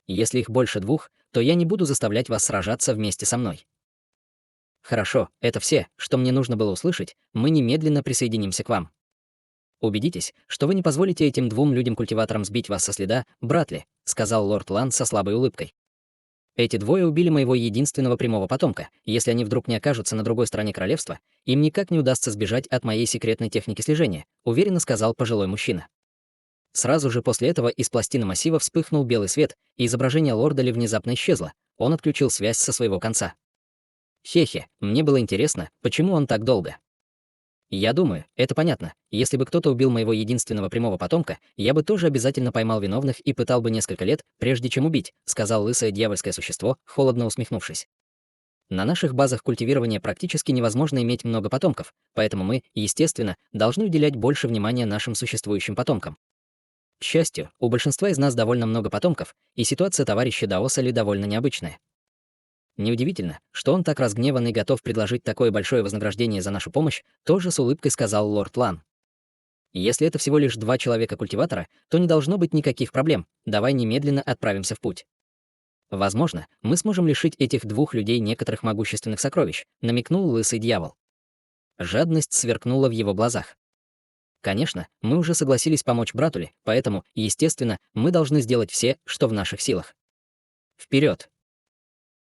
Если их больше 2, то я не буду заставлять вас сражаться вместе со мной. Хорошо, это все, что мне нужно было услышать, мы немедленно присоединимся к вам. Убедитесь, что вы не позволите этим 2 людям-культиваторам сбить вас со следа, брат Ли, сказал лорд Лан со слабой улыбкой. Эти 2 убили моего единственного прямого потомка. Если они вдруг не окажутся на другой стороне королевства, им никак не удастся сбежать от моей секретной техники слежения, уверенно сказал пожилой мужчина. Сразу же после этого из пластины массива вспыхнул белый свет, и изображение лорда Ли внезапно исчезло. Он отключил связь со своего конца. Хе-хе, мне было интересно, почему он так долго. Я думаю, это понятно. Если бы кто-то убил моего единственного прямого потомка, я бы тоже обязательно поймал виновных и пытал бы несколько лет, прежде чем убить, сказал лысое дьявольское существо, холодно усмехнувшись. На наших базах культивирования практически невозможно иметь много потомков, поэтому мы, естественно, должны уделять больше внимания нашим существующим потомкам. К счастью, у большинства из нас довольно много потомков, и ситуация товарища Даоса Ли довольно необычная. Неудивительно, что он так разгневан и готов предложить такое большое вознаграждение за нашу помощь, тоже с улыбкой сказал лорд Лан. Если это всего лишь 2 человека-культиватора, то не должно быть никаких проблем, давай немедленно отправимся в путь. Возможно, мы сможем лишить этих 2 людей некоторых могущественных сокровищ, намекнул лысый дьявол. Жадность сверкнула в его глазах. Конечно, мы уже согласились помочь брату Ли, поэтому, естественно, мы должны сделать все, что в наших силах. Вперед!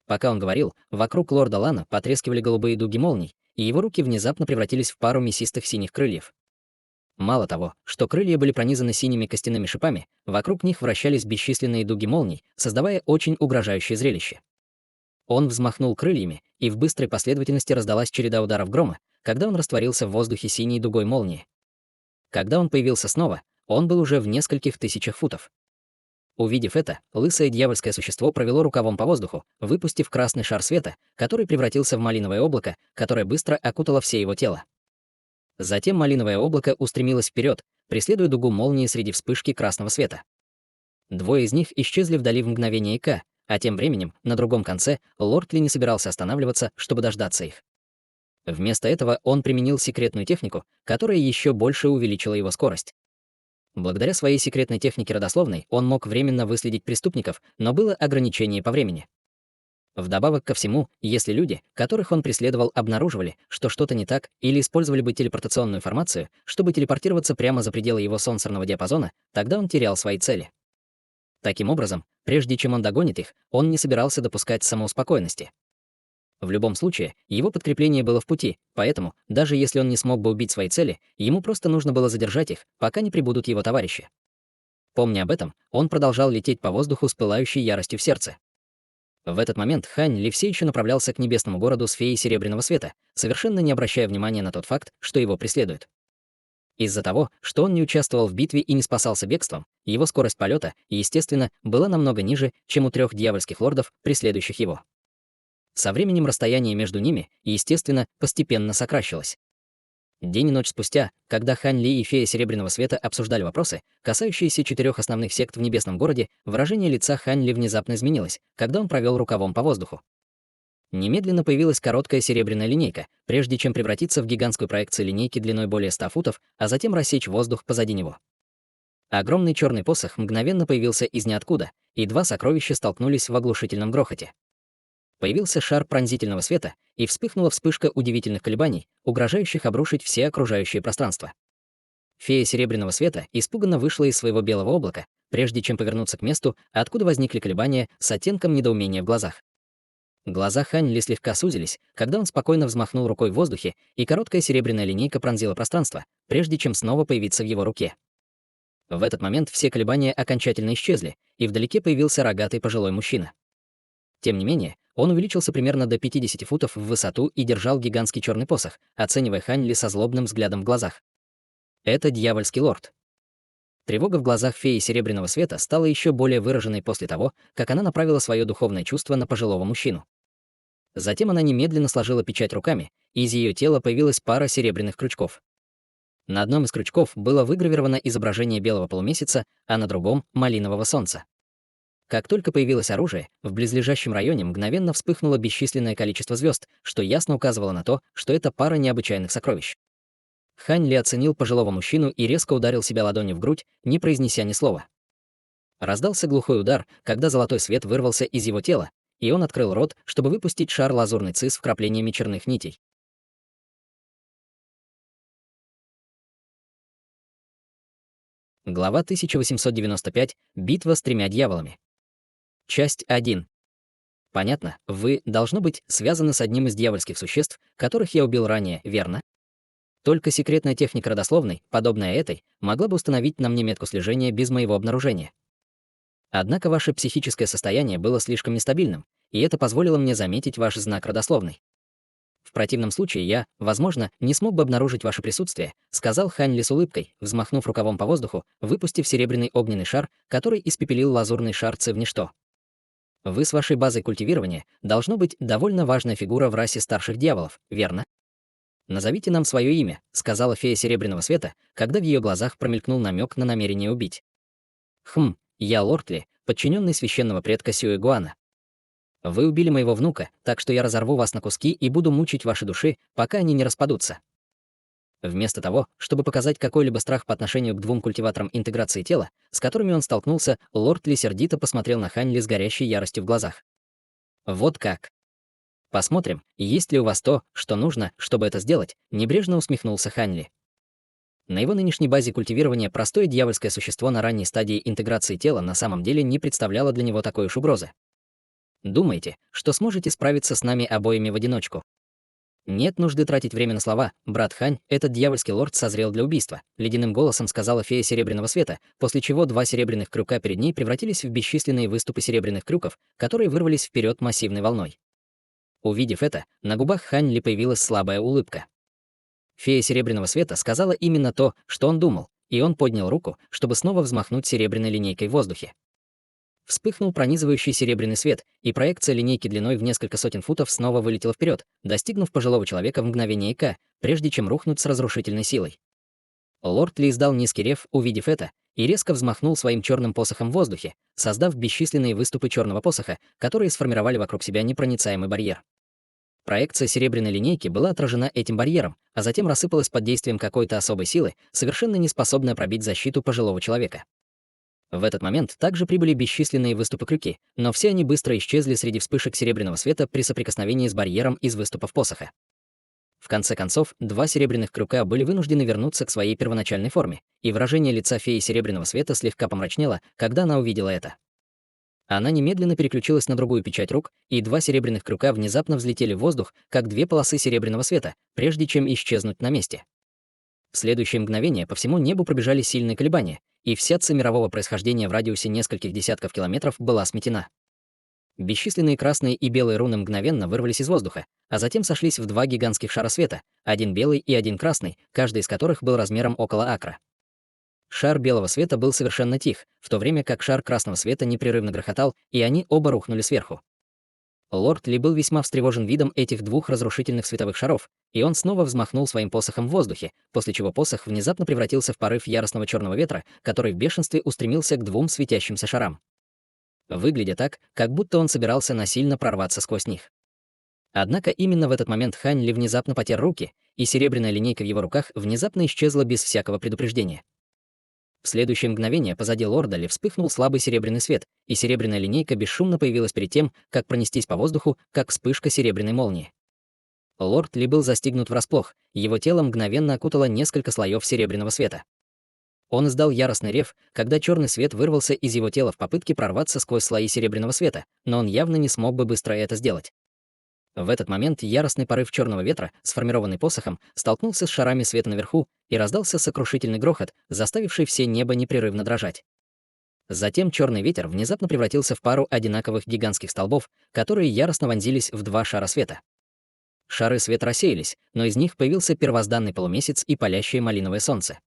Пока он говорил, вокруг лорда Лана потрескивали голубые дуги молний, и его руки внезапно превратились в пару мясистых синих крыльев. Мало того, что крылья были пронизаны синими костяными шипами, вокруг них вращались бесчисленные дуги молний, создавая очень угрожающее зрелище. Он взмахнул крыльями, и в быстрой последовательности раздалась череда ударов грома, когда он растворился в воздухе синей дугой молнии. Когда он появился снова, он был уже в нескольких тысячах футов. Увидев это, лысое дьявольское существо провело рукавом по воздуху, выпустив красный шар света, который превратился в малиновое облако, которое быстро окутало все его тело. Затем малиновое облако устремилось вперед, преследуя дугу молнии среди вспышки красного света. Двое из них исчезли вдали в мгновение ока, а тем временем, на другом конце, Лортли не собирался останавливаться, чтобы дождаться их. Вместо этого он применил секретную технику, которая еще больше увеличила его скорость. Благодаря своей секретной технике родословной он мог временно выследить преступников, но было ограничение по времени. Вдобавок ко всему, если люди, которых он преследовал, обнаруживали, что что-то не так, или использовали бы телепортационную формацию, чтобы телепортироваться прямо за пределы его сенсорного диапазона, тогда он терял свои цели. Таким образом, прежде чем он догонит их, он не собирался допускать самоуспокоенности. В любом случае, его подкрепление было в пути, поэтому, даже если он не смог бы убить свои цели, ему просто нужно было задержать их, пока не прибудут его товарищи. Помня об этом, он продолжал лететь по воздуху с пылающей яростью в сердце. В этот момент Хань Ли все еще направлялся к небесному городу с феей Серебряного Света, совершенно не обращая внимания на тот факт, что его преследуют. Из-за того, что он не участвовал в битве и не спасался бегством, его скорость полета, естественно, была намного ниже, чем у 3 дьявольских лордов, преследующих его. Со временем расстояние между ними, естественно, постепенно сокращалось. День и ночь спустя, когда Хань Ли и фея Серебряного Света обсуждали вопросы, касающиеся 4 основных сект в небесном городе, выражение лица Хань Ли внезапно изменилось, когда он провел рукавом по воздуху. Немедленно появилась короткая серебряная линейка, прежде чем превратиться в гигантскую проекцию линейки длиной более 100 футов, а затем рассечь воздух позади него. Огромный черный посох мгновенно появился из ниоткуда, и 2 сокровища столкнулись в оглушительном грохоте. Появился шар пронзительного света, и вспыхнула вспышка удивительных колебаний, угрожающих обрушить все окружающее пространство. Фея Серебряного Света испуганно вышла из своего белого облака, прежде чем повернуться к месту, откуда возникли колебания с оттенком недоумения в глазах. Глаза Хань Ли слегка сузились, когда он спокойно взмахнул рукой в воздухе, и короткая серебряная линейка пронзила пространство, прежде чем снова появиться в его руке. В этот момент все колебания окончательно исчезли, и вдалеке появился рогатый пожилой мужчина. Тем не менее, он увеличился примерно до 50 футов в высоту и держал гигантский черный посох, оценивая Хань Ли со злобным взглядом в глазах. Это дьявольский лорд. Тревога в глазах феи Серебряного Света стала еще более выраженной после того, как она направила свое духовное чувство на пожилого мужчину. Затем она немедленно сложила печать руками, и из ее тела появилась пара серебряных крючков. На одном из крючков было выгравировано изображение белого полумесяца, а на другом — малинового солнца. Как только появилось оружие, в близлежащем районе мгновенно вспыхнуло бесчисленное количество звезд, что ясно указывало на то, что это пара необычайных сокровищ. Хань Ли оценил пожилого мужчину и резко ударил себя ладонью в грудь, не произнеся ни слова. Раздался глухой удар, когда золотой свет вырвался из его тела, и он открыл рот, чтобы выпустить шар лазурный ци с вкраплениями черных нитей. Глава 1895. Битва с 3 дьяволами. Часть 1. Понятно, вы, должно быть, связаны с одним из дьявольских существ, которых я убил ранее, верно? Только секретная техника родословной, подобная этой, могла бы установить на мне метку слежения без моего обнаружения. Однако ваше психическое состояние было слишком нестабильным, и это позволило мне заметить ваш знак родословной. В противном случае я, возможно, не смог бы обнаружить ваше присутствие, сказал Хань Ли с улыбкой, взмахнув рукавом по воздуху, выпустив серебряный огненный шар, который испепелил лазурный шар ци в ничто. Вы с вашей базой культивирования должно быть довольно важная фигура в расе старших дьяволов, верно? «Назовите нам свое имя», — сказала фея Серебряного Света, когда в ее глазах промелькнул намек на намерение убить. Я Лортли, подчиненный священного предка Сюэгуана. Вы убили моего внука, так что я разорву вас на куски и буду мучить ваши души, пока они не распадутся. Вместо того, чтобы показать какой-либо страх по отношению к 2 культиваторам интеграции тела, с которыми он столкнулся, Лортли сердито посмотрел на Хань Ли с горящей яростью в глазах. Вот как. Посмотрим, есть ли у вас то, что нужно, чтобы это сделать, небрежно усмехнулся Хань Ли. На его нынешней базе культивирования простое дьявольское существо на ранней стадии интеграции тела на самом деле не представляло для него такой уж угрозы. Думаете, что сможете справиться с нами обоими в одиночку? Нет нужды тратить время на слова. Брат Хань, этот дьявольский лорд созрел для убийства, ледяным голосом сказала фея Серебряного Света, после чего 2 серебряных крюка перед ней превратились в бесчисленные выступы серебряных крюков, которые вырвались вперед массивной волной. Увидев это, на губах Хань Ли появилась слабая улыбка. Фея Серебряного Света сказала именно то, что он думал, и он поднял руку, чтобы снова взмахнуть серебряной линейкой в воздухе. Вспыхнул пронизывающий серебряный свет, и проекция линейки длиной в несколько сотен футов снова вылетела вперед, достигнув пожилого человека в мгновение ока, прежде чем рухнуть с разрушительной силой. Лорд Ли издал низкий рев, увидев это, и резко взмахнул своим черным посохом в воздухе, создав бесчисленные выступы черного посоха, которые сформировали вокруг себя непроницаемый барьер. Проекция серебряной линейки была отражена этим барьером, а затем рассыпалась под действием какой-то особой силы, совершенно не способная пробить защиту пожилого человека. В этот момент также прибыли бесчисленные выступы-крюки, но все они быстро исчезли среди вспышек серебряного света при соприкосновении с барьером из выступов посоха. В конце концов, два серебряных крюка были вынуждены вернуться к своей первоначальной форме, и выражение лица феи серебряного света слегка помрачнело, когда она увидела это. Она немедленно переключилась на другую печать рук, и два серебряных крюка внезапно взлетели в воздух, как две полосы серебряного света, прежде чем исчезнуть на месте. В следующее мгновение по всему небу пробежали сильные колебания, и вся ци мирового происхождения в радиусе нескольких десятков километров была сметена. Бесчисленные красные и белые руны мгновенно вырвались из воздуха, а затем сошлись в два гигантских шара света, один белый и один красный, каждый из которых был размером около акра. Шар белого света был совершенно тих, в то время как шар красного света непрерывно грохотал, и они оба рухнули сверху. Лорд Ли был весьма встревожен видом этих двух разрушительных световых шаров, и он снова взмахнул своим посохом в воздухе, после чего посох внезапно превратился в порыв яростного черного ветра, который в бешенстве устремился к двум светящимся шарам, выглядя так, как будто он собирался насильно прорваться сквозь них. Однако именно в этот момент Хань Ли внезапно потер руки, и серебряная линейка в его руках внезапно исчезла без всякого предупреждения. В следующее мгновение позади лорда Ли вспыхнул слабый серебряный свет, и серебряная линейка бесшумно появилась перед тем, как пронестись по воздуху, как вспышка серебряной молнии. Лорд Ли был застигнут врасплох, его тело мгновенно окутало несколько слоев серебряного света. Он издал яростный рев, когда черный свет вырвался из его тела в попытке прорваться сквозь слои серебряного света, но он явно не смог бы быстро это сделать. В этот момент яростный порыв черного ветра, сформированный посохом, столкнулся с шарами света наверху, и раздался сокрушительный грохот, заставивший все небо непрерывно дрожать. Затем черный ветер внезапно превратился в пару одинаковых гигантских столбов, которые яростно вонзились в два шара света. Шары света рассеялись, но из них появился первозданный полумесяц и палящее малиновое солнце.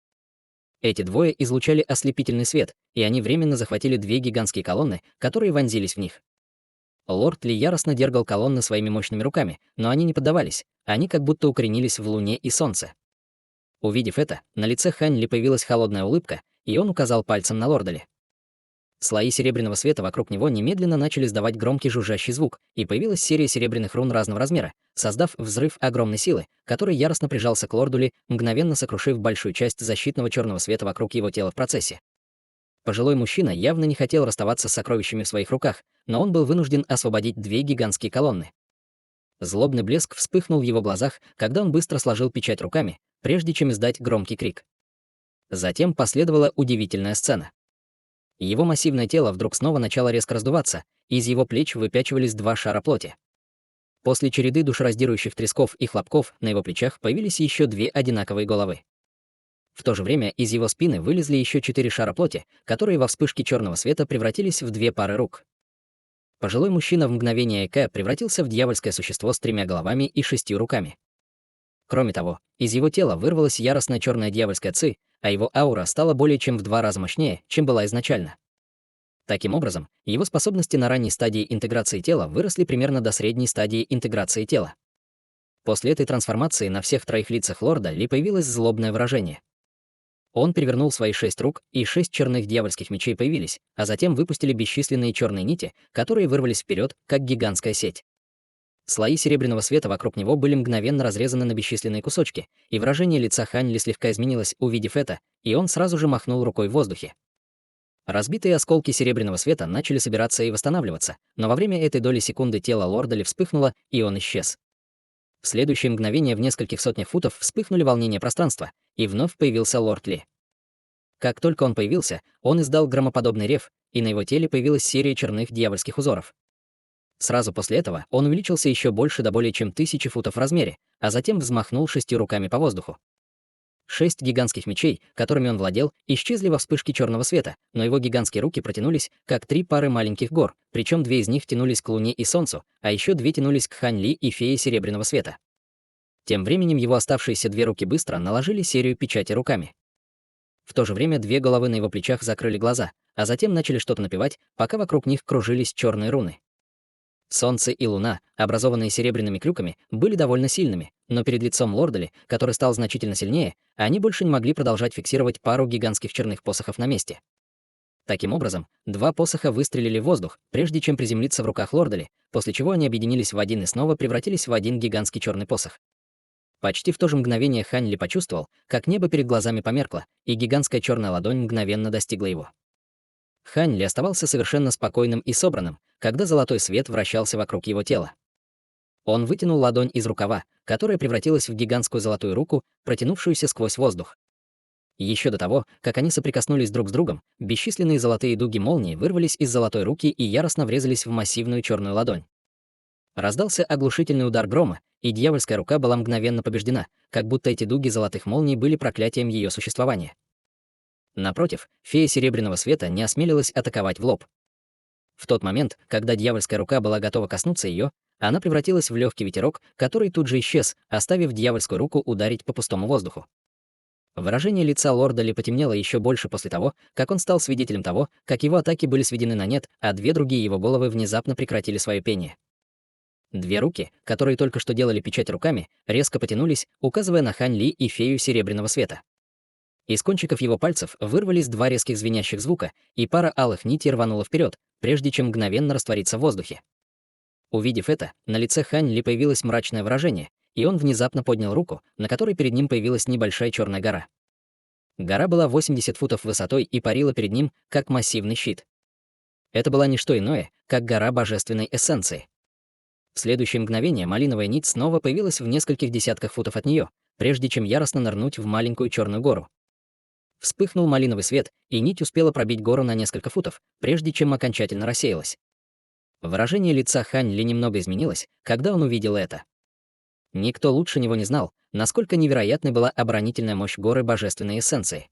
Эти двое излучали ослепительный свет, и они временно захватили две гигантские колонны, которые вонзились в них. Лорд Ли яростно дергал колонны своими мощными руками, но они не поддавались, они как будто укоренились в луне и солнце. Увидев это, на лице Хань Ли появилась холодная улыбка, и он указал пальцем на лорда Ли. Слои серебряного света вокруг него немедленно начали издавать громкий жужжащий звук, и появилась серия серебряных рун разного размера, создав взрыв огромной силы, который яростно прижался к лорду Ли, мгновенно сокрушив большую часть защитного черного света вокруг его тела в процессе. Пожилой мужчина явно не хотел расставаться с сокровищами в своих руках, но он был вынужден освободить две гигантские колонны. Злобный блеск вспыхнул в его глазах, когда он быстро сложил печать руками, прежде чем издать громкий крик. Затем последовала удивительная сцена. Его массивное тело вдруг снова начало резко раздуваться, и из его плеч выпячивались два шара плоти. После череды душераздирающих тресков и хлопков на его плечах появились еще две одинаковые головы. В то же время из его спины вылезли еще 4 шара плоти, которые во вспышке черного света превратились в две пары рук. Пожилой мужчина в мгновение ока превратился в дьявольское существо с 3 головами и 6 руками. Кроме того, из его тела вырвалась яростная черная дьявольская ци, а его аура стала более чем в 2 раза мощнее, чем была изначально. Таким образом, его способности на ранней стадии интеграции тела выросли примерно до средней стадии интеграции тела. После этой трансформации на всех 3 лицах лорда Ли появилось злобное выражение. Он перевернул свои 6 рук, и 6 черных дьявольских мечей появились, а затем выпустили бесчисленные черные нити, которые вырвались вперед, как гигантская сеть. Слои серебряного света вокруг него были мгновенно разрезаны на бесчисленные кусочки, и выражение лица Хань Ли слегка изменилось, увидев это, и он сразу же махнул рукой в воздухе. Разбитые осколки серебряного света начали собираться и восстанавливаться, но во время этой доли секунды тело лорда Ли вспыхнуло, и он исчез. В следующее мгновение в нескольких сотнях футов вспыхнули волнения пространства, и вновь появился лорд Ли. Как только он появился, он издал громоподобный рев, и на его теле появилась серия черных дьявольских узоров. Сразу после этого он увеличился еще больше до более чем 1000 футов в размере, а затем взмахнул 6 руками по воздуху. 6 гигантских мечей, которыми он владел, исчезли во вспышке черного света, но его гигантские руки протянулись, как 3 пары маленьких гор, причем 2 из них тянулись к Луне и Солнцу, а еще 2 тянулись к Хань Ли и Фее Серебряного Света. Тем временем его оставшиеся 2 руки быстро наложили серию печати руками. В то же время две головы на его плечах закрыли глаза, а затем начали что-то напевать, пока вокруг них кружились черные руны. Солнце и луна, образованные серебряными крюками, были довольно сильными, но перед лицом Лордали, который стал значительно сильнее, они больше не могли продолжать фиксировать пару гигантских черных посохов на месте. Таким образом, два посоха выстрелили в воздух, прежде чем приземлиться в руках Лордали, после чего они объединились в один и снова превратились в один гигантский черный посох. Почти в то же мгновение Хань Ли почувствовал, как небо перед глазами померкло, и гигантская черная ладонь мгновенно достигла его. Хань Ли оставался совершенно спокойным и собранным, когда золотой свет вращался вокруг его тела. Он вытянул ладонь из рукава, которая превратилась в гигантскую золотую руку, протянувшуюся сквозь воздух. Еще до того, как они соприкоснулись друг с другом, бесчисленные золотые дуги молнии вырвались из золотой руки и яростно врезались в массивную черную ладонь. Раздался оглушительный удар грома, и дьявольская рука была мгновенно побеждена, как будто эти дуги золотых молний были проклятием ее существования. Напротив, фея серебряного света не осмелилась атаковать в лоб. В тот момент, когда дьявольская рука была готова коснуться ее, она превратилась в легкий ветерок, который тут же исчез, оставив дьявольскую руку ударить по пустому воздуху. Выражение лица лорда Ли потемнело еще больше после того, как он стал свидетелем того, как его атаки были сведены на нет, а две другие его головы внезапно прекратили свое пение. Две руки, которые только что делали печать руками, резко потянулись, указывая на Хань Ли и фею серебряного света. Из кончиков его пальцев вырвались два резких звенящих звука, и пара алых нитей рванула вперед, прежде чем мгновенно раствориться в воздухе. Увидев это, на лице Хань Ли появилось мрачное выражение, и он внезапно поднял руку, на которой перед ним появилась небольшая черная гора. Гора была 80 футов высотой и парила перед ним, как массивный щит. Это была не что иное, как гора божественной эссенции. В следующее мгновение малиновая нить снова появилась в нескольких десятках футов от нее, прежде чем яростно нырнуть в маленькую черную гору. Вспыхнул малиновый свет, и нить успела пробить гору на несколько футов, прежде чем окончательно рассеялась. Выражение лица Хань Ли немного изменилось, когда он увидел это. Никто лучше него не знал, насколько невероятной была оборонительная мощь горы божественной эссенции.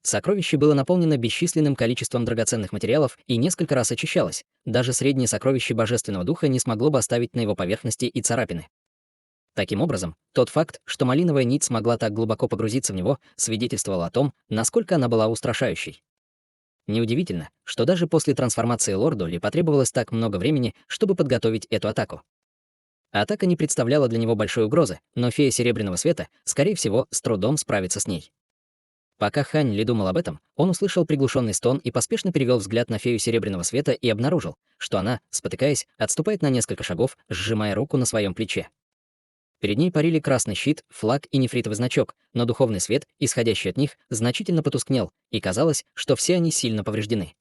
Сокровище было наполнено бесчисленным количеством драгоценных материалов и несколько раз очищалось. Даже среднее сокровище божественного духа не смогло бы оставить на его поверхности и царапины. Таким образом, тот факт, что малиновая нить смогла так глубоко погрузиться в него, свидетельствовал о том, насколько она была устрашающей. Неудивительно, что даже после трансформации лорду Ли потребовалось так много времени, чтобы подготовить эту атаку. Атака не представляла для него большой угрозы, но фея Серебряного Света, скорее всего, с трудом справится с ней. Пока Хань Ли думал об этом, он услышал приглушенный стон и поспешно перевел взгляд на фею Серебряного Света и обнаружил, что она, спотыкаясь, отступает на несколько шагов, сжимая руку на своем плече. Перед ней парили красный щит, флаг и нефритовый значок, но духовный свет, исходящий от них, значительно потускнел, и казалось, что все они сильно повреждены.